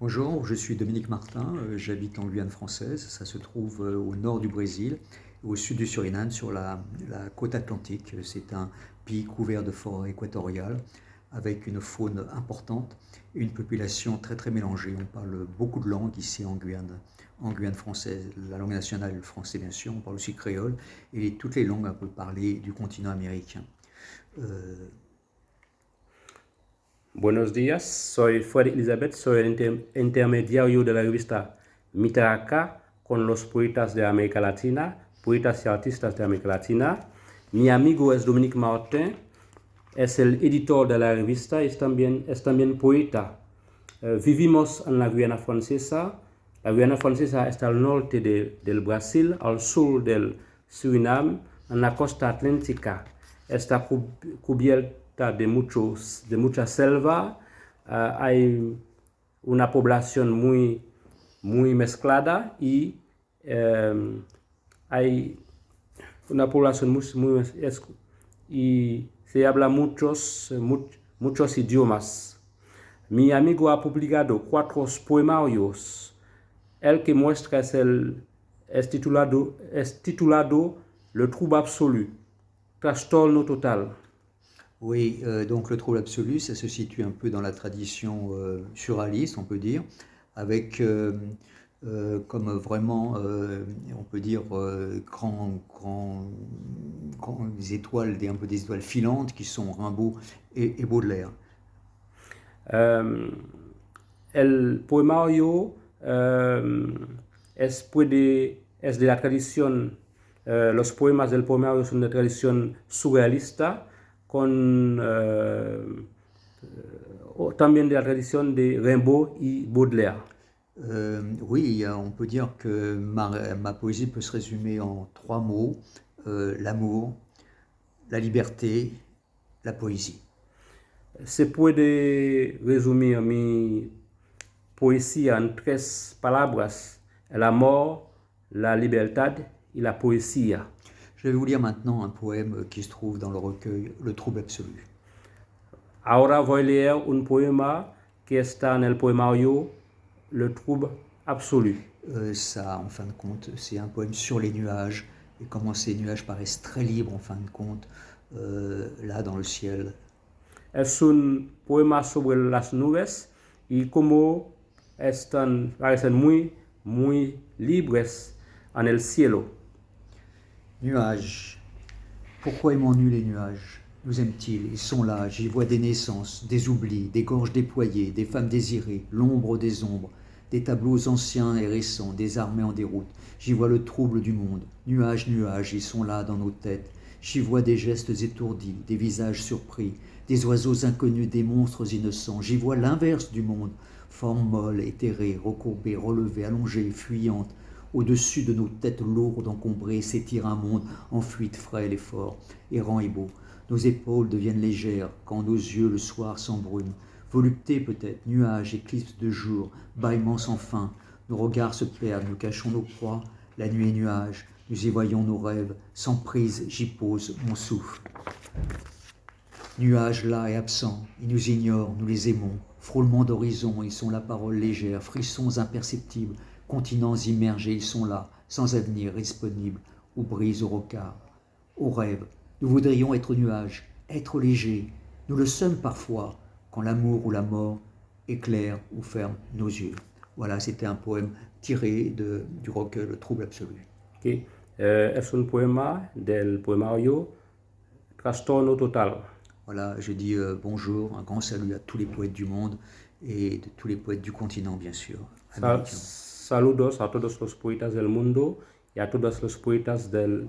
Bonjour, je suis Dominique Martin, j'habite en Guyane française, ça se trouve au nord du Brésil, au sud du Suriname, sur la côte atlantique. C'est un pays couvert de forêts équatoriales, avec une faune importante et une population très très mélangée. On parle beaucoup de langues ici en Guyane française. La langue nationale est le français bien sûr, on parle aussi créole, et toutes les langues un peu parlées du continent américain. Buenos días, soy Freddy Elizabeth, soy el intermediario de la revista Mitraca con los poetas de América Latina, poetas y artistas de América Latina. Mi amigo es Dominique Martin, es el editor de la revista y es también poeta. Vivimos en la Guyana Francesa. La Guyana Francesa está al norte del Brasil, al sur del Surinam, en la costa atlántica. Está cubierta de mucha selva. Hay una población muy mezclada y hay una población y se habla muchos idiomas. Mi amigo ha publicado 4 poemarios. El que muestra es titulado Le trouble absolu, trastorno total. Oui, donc le trouble absolu, ça se situe un peu dans la tradition surréaliste, on peut dire, avec comme vraiment, on peut dire, des étoiles, un peu des étoiles filantes qui sont Rimbaud et Baudelaire. El poemario es de la tradición, los poemas del poemario son de tradición surrealista, también de la tradición de Rimbaud y Baudelaire. Oui, on peut dire que ma poésie peut se résumer en 3 mots, l'amour, la liberté, la poésie. Se puede resumir mi poesía en 3 palabras: el amor, la libertad y la poesía. Je vais vous lire maintenant un poème qui se trouve dans le recueil Le trouble absolu. Ahora voy a leer un poema que está en el poemario Le trouble absolu. Ça, en fin de compte, c'est un poème sur les nuages et comment ces nuages paraissent très libres en fin de compte, là dans le ciel. Es un poema sobre las nubes y cómo parecen muy libres en el cielo. Nuages. Pourquoi aimons-nous les nuages? Nous aiment-ils? Ils sont là, j'y vois des naissances, des oublis, des gorges déployées, des femmes désirées, l'ombre des ombres, des tableaux anciens et récents, des armées en déroute. J'y vois le trouble du monde. Nuages, nuages, ils sont là dans nos têtes. J'y vois des gestes étourdis, des visages surpris, des oiseaux inconnus, des monstres innocents. J'y vois l'inverse du monde, formes molles, éthérées, recourbées, relevées, allongées, fuyantes. Au-dessus de nos têtes lourdes, encombrées, s'étire un monde en fuite frêle et fort, errant et beau. Nos épaules deviennent légères quand nos yeux le soir s'embrument. Volupté peut-être, nuages, éclipses de jour, bâillements sans fin. Nos regards se perdent, nous cachons nos proies. La nuit est nuage, nous y voyons nos rêves. Sans prise, j'y pose mon souffle. Nuages là et absents, ils nous ignorent, nous les aimons. Frôlement d'horizon, ils sont la parole légère. Frissons imperceptibles, continents immergés, ils sont là, sans avenir, disponibles, aux brises, aux rocards, aux rêves. Nous voudrions être nuages, être légers. Nous le sommes parfois, quand l'amour ou la mort éclaire ou ferme nos yeux. Voilà, c'était un poème tiré du recueil Le trouble absolu. Okay. Es un poema del poemario Trastorno total. Voilà, je dis bonjour, un grand salut à tous les poètes du monde et de tous les poètes du continent, bien sûr. Saludos a todos los poetas del mundo y a todos los poetas del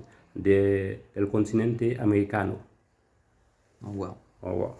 continente americano. Au revoir. Au revoir.